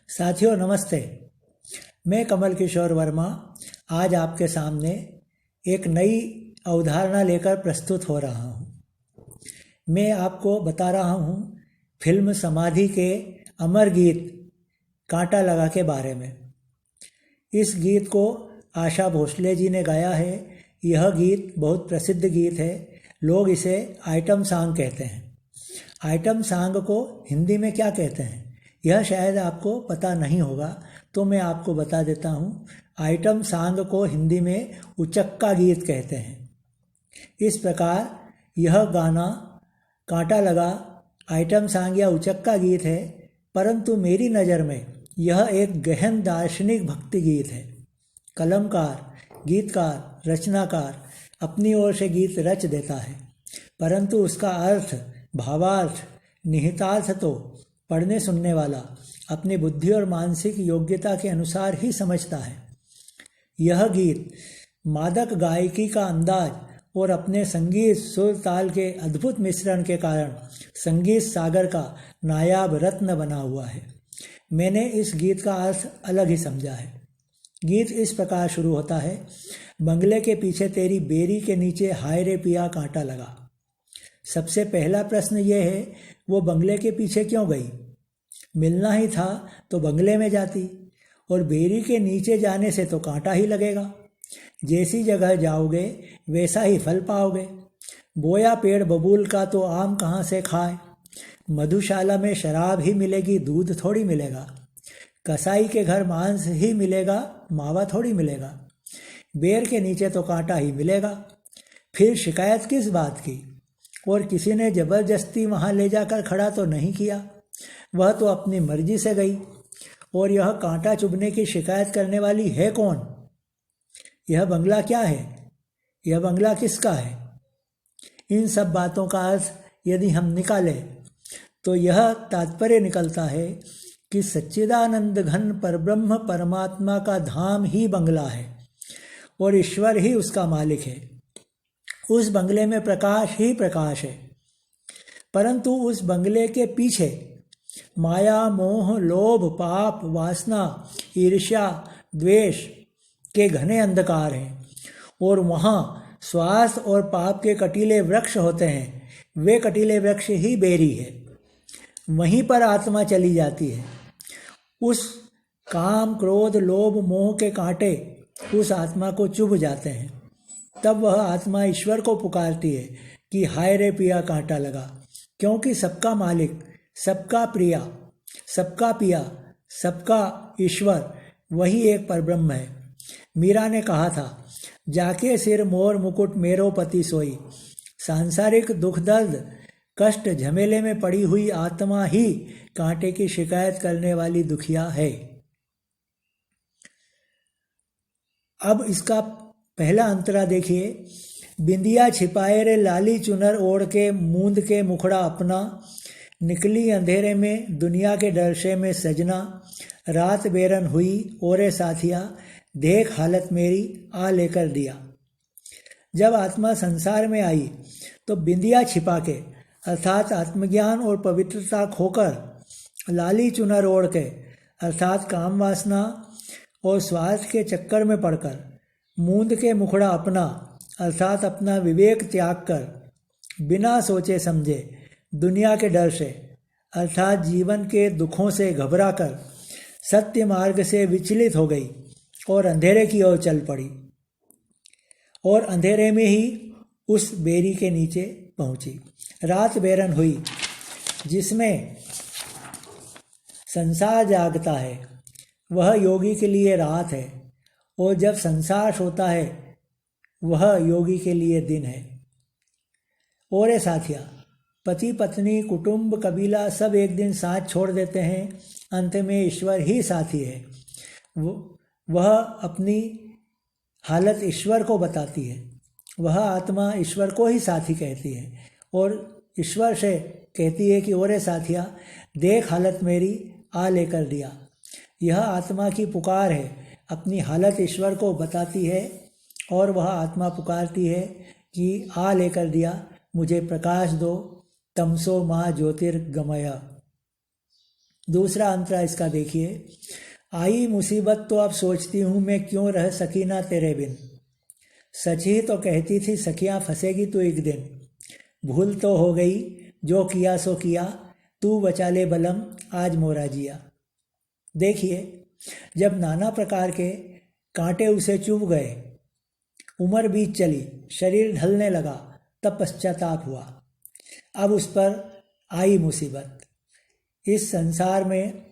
साथियों नमस्ते। मैं कमल किशोर वर्मा आज आपके सामने एक नई अवधारणा लेकर प्रस्तुत हो रहा हूँ। मैं आपको बता रहा हूँ फिल्म समाधि के अमर गीत कांटा लगा के बारे में। इस गीत को आशा भोसले जी ने गाया है। यह गीत बहुत प्रसिद्ध गीत है। लोग इसे आइटम सॉन्ग कहते हैं। आइटम सॉन्ग को हिंदी में क्या कहते हैं यह शायद आपको पता नहीं होगा, तो मैं आपको बता देता हूँ। आइटम सॉन्ग को हिंदी में उचक्का गीत कहते हैं। इस प्रकार यह गाना कांटा लगा आइटम सॉन्ग या उचक्का गीत है, परंतु मेरी नज़र में यह एक गहन दार्शनिक भक्ति गीत है। कलमकार, गीतकार, रचनाकार अपनी ओर से गीत रच देता है, परंतु उसका अर्थ, भावार्थ, निहितार्थ तो पढ़ने सुनने वाला अपनी बुद्धि और मानसिक योग्यता के अनुसार ही समझता है। यह गीत मादक गायकी का अंदाज और अपने संगीत सुर ताल के अद्भुत मिश्रण के कारण संगीत सागर का नायाब रत्न बना हुआ है। मैंने इस गीत का अर्थ अलग ही समझा है। गीत इस प्रकार शुरू होता है। बंगले के पीछे तेरी बेरी के नीचे हाय रे पिया कांटा लगा। सबसे पहला प्रश्न ये है, वो बंगले के पीछे क्यों गई? मिलना ही था तो बंगले में जाती, और बेरी के नीचे जाने से तो कांटा ही लगेगा। जैसी जगह जाओगे वैसा ही फल पाओगे। बोया पेड़ बबूल का तो आम कहाँ से खाए। मधुशाला में शराब ही मिलेगी, दूध थोड़ी मिलेगा। कसाई के घर मांस ही मिलेगा, मावा थोड़ी मिलेगा। बेर के नीचे तो कांटा ही मिलेगा। फिर शिकायत किस बात की? और किसी ने जबरदस्ती वहाँ ले जाकर खड़ा तो नहीं किया। वह तो अपनी मर्जी से गई। और यह कांटा चुभने की शिकायत करने वाली है कौन? यह बंगला क्या है? यह बंगला किसका है? इन सब बातों का अर्थ यदि हम निकालें तो यह तात्पर्य निकलता है कि सच्चिदानंद घन परब्रह्म परमात्मा का धाम ही बंगला है और ईश्वर ही उसका मालिक है। उस बंगले में प्रकाश ही प्रकाश है, परंतु उस बंगले के पीछे माया, मोह, लोभ, पाप, वासना, ईर्ष्या, द्वेष के घने अंधकार हैं। और वहाँ स्वार्थ और पाप के कटीले वृक्ष होते हैं। वे कटीले वृक्ष ही बेरी है। वहीं पर आत्मा चली जाती है। उस काम, क्रोध, लोभ, मोह के कांटे उस आत्मा को चुभ जाते हैं। तब वह आत्मा ईश्वर को पुकारती है कि हाय रे पिया कांटा लगा, क्योंकि सबका मालिक, सबका प्रिया, सबका पिया, सबका ईश्वर वही एक परब्रह्म है। मीरा ने कहा था, जाके सिर मोर मुकुट मेरो पति सोई। सांसारिक दुख दर्द कष्ट झमेले में पड़ी हुई आत्मा ही कांटे की शिकायत करने वाली दुखिया है। अब इसका पहला अंतरा देखिए। बिंदिया छिपाए रे लाली चुनर ओढ़ के, मूंद के मुखड़ा अपना, निकली अंधेरे में दुनिया के डर से में सजना। रात बेरन हुई ओरे साथिया, देख हालत मेरी आ लेकर दिया। जब आत्मा संसार में आई तो बिंदिया छिपा के अर्थात आत्मज्ञान और पवित्रता खोकर, लाली चुनर ओढ़ के अर्थात काम वासना और स्वार्थ के चक्कर में पड़कर, मूंद के मुखड़ा अपना अर्थात अपना विवेक त्याग कर, बिना सोचे समझे दुनिया के डर से अर्थात जीवन के दुखों से घबरा कर सत्य मार्ग से विचलित हो गई और अंधेरे की ओर चल पड़ी। और अंधेरे में ही उस बेरी के नीचे पहुंची। रात बेरन हुई, जिसमें संसार जागता है वह योगी के लिए रात है, और जब संसार सोता है वह योगी के लिए दिन है। और साथिया, पति पत्नी, कुटुंब, कबीला सब एक दिन साथ छोड़ देते हैं। अंत में ईश्वर ही साथी है। वह अपनी हालत ईश्वर को बताती है। वह आत्मा ईश्वर को ही साथी कहती है और ईश्वर से कहती है कि ओरे साथिया, देख हालत मेरी आ लेकर दिया। यह आत्मा की पुकार है। अपनी हालत ईश्वर को बताती है और वह आत्मा पुकारती है कि आ लेकर दिया, मुझे प्रकाश दो, तमसो माँ ज्योतिर्गमय। दूसरा अंतरा इसका देखिए। आई मुसीबत तो अब सोचती हूँ मैं क्यों रह सकी ना तेरे बिन। सच ही तो कहती थी सखियाँ फंसेगी तू एक दिन। भूल तो हो गई जो किया सो किया, तू बचा ले बलम आज मोरा जिया। देखिए, जब नाना प्रकार के कांटे उसे चुभ गए, उम्र बीत चली, शरीर ढलने लगा, तब पश्चाताप हुआ। अब उस पर आई मुसीबत। इस संसार में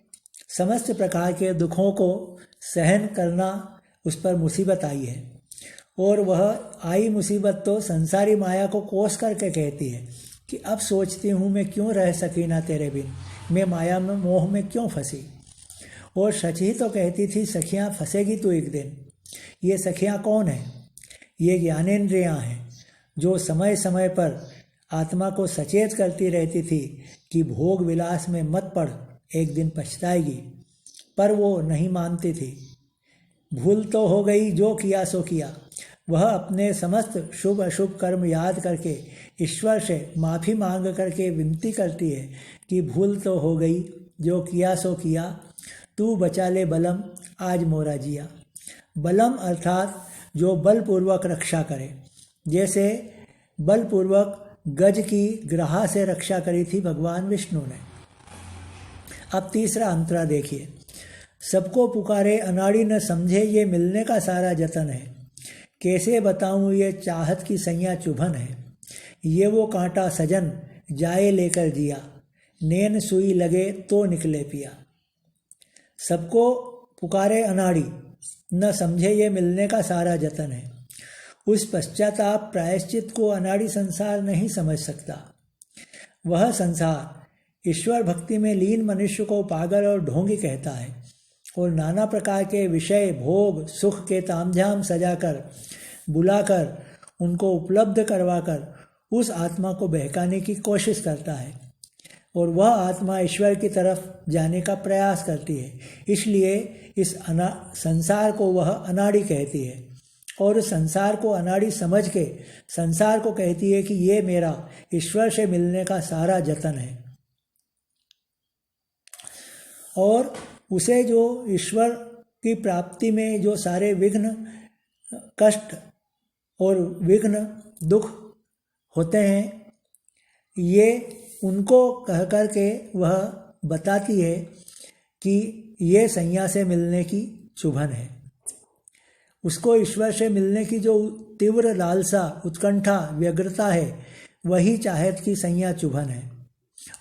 समस्त प्रकार के दुखों को सहन करना उस पर मुसीबत आई है, और वह आई मुसीबत तो संसारी माया को कोस करके कहती है कि अब सोचती हूँ मैं क्यों रह सकी ना तेरे बिन, मैं माया में मोह में क्यों फंसी। और सच ही तो कहती थी सखियाँ फंसेगी तू एक दिन। ये सखियाँ कौन हैं? ये ज्ञानेंद्रियाँ हैं, जो समय समय पर आत्मा को सचेत करती रहती थी कि भोग विलास में मत पड़, एक दिन पछताएगी, पर वो नहीं मानती थी। भूल तो हो गई जो किया सो किया। वह अपने समस्त शुभ अशुभ कर्म याद करके ईश्वर से माफ़ी मांग करके विनती करती है कि भूल तो हो गई जो किया सो किया, तू बचा ले बलम आज मोरा जिया। बलम अर्थात जो बलपूर्वक रक्षा करे, जैसे बलपूर्वक गज की ग्रहा से रक्षा करी थी भगवान विष्णु ने। अब तीसरा अंतरा देखिए। सबको पुकारे अनाड़ी न समझे ये मिलने का सारा जतन है। कैसे बताऊं ये चाहत की सैया चुभन है। ये वो कांटा सजन जाए लेकर जिया, नैन सुई लगे तो निकले पिया। सबको पुकारे अनाड़ी न समझे ये मिलने का सारा जतन है। उस पश्चाताप प्रायश्चित को अनाड़ी संसार नहीं समझ सकता। वह संसार ईश्वर भक्ति में लीन मनुष्य को पागल और ढोंगी कहता है, और नाना प्रकार के विषय भोग सुख के तामझाम सजाकर बुलाकर उनको उपलब्ध करवाकर उस आत्मा को बहकाने की कोशिश करता है, और वह आत्मा ईश्वर की तरफ जाने का प्रयास करती है। इसलिए इस संसार को वह अनाड़ी कहती है, और संसार को अनाड़ी समझ के संसार को कहती है कि ये मेरा ईश्वर से मिलने का सारा जतन है। और उसे जो ईश्वर की प्राप्ति में जो सारे विघ्न कष्ट और विघ्न दुख होते हैं, ये उनको कह कर के वह बताती है कि ये सैया से मिलने की चुभन है। उसको ईश्वर से मिलने की जो तीव्र लालसा, उत्कंठा, व्यग्रता है, वही चाहत की सैया चुभन है।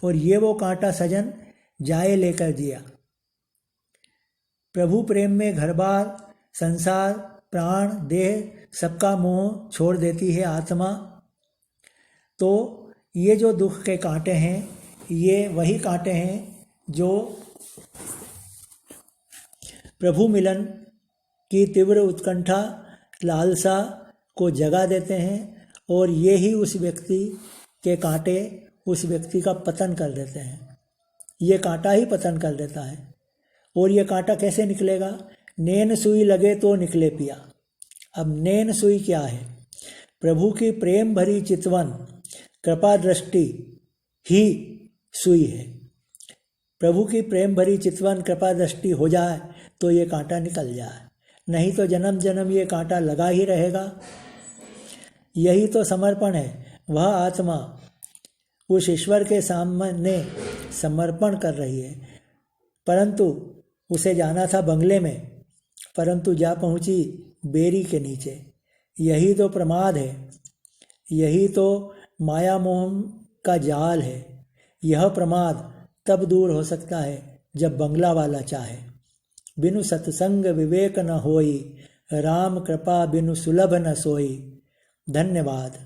और ये वो कांटा सजन जाए लेकर जिया। प्रभु प्रेम में घर बार, संसार, प्राण, देह सबका मोह छोड़ देती है आत्मा। तो ये जो दुख के कांटे हैं, ये वही कांटे हैं जो प्रभु मिलन की तीव्र उत्कंठा, लालसा को जगा देते हैं, और ये ही उस व्यक्ति के कांटे उस व्यक्ति का पतन कर देते हैं। ये कांटा ही पतन कर देता है। और ये कांटा कैसे निकलेगा? नैन सुई लगे तो निकले पिया। अब नैन सुई क्या है? प्रभु की प्रेम भरी चितवन कृपा दृष्टि ही सुई है। प्रभु की प्रेम भरी चितवन कृपा दृष्टि हो जाए तो ये कांटा निकल जाए, नहीं तो जन्म जन्म ये कांटा लगा ही रहेगा। यही तो समर्पण है। वह आत्मा उस ईश्वर के सामने समर्पण कर रही है, परंतु उसे जाना था बंगले में, परंतु जा पहुंची बेरी के नीचे। यही तो प्रमाद है, यही तो माया मोह का जाल है। यह प्रमाद तब दूर हो सकता है जब बंगला वाला चाहे। बिनु सत्संग विवेक न होई, राम कृपा बिनु सुलभ न सोई। धन्यवाद।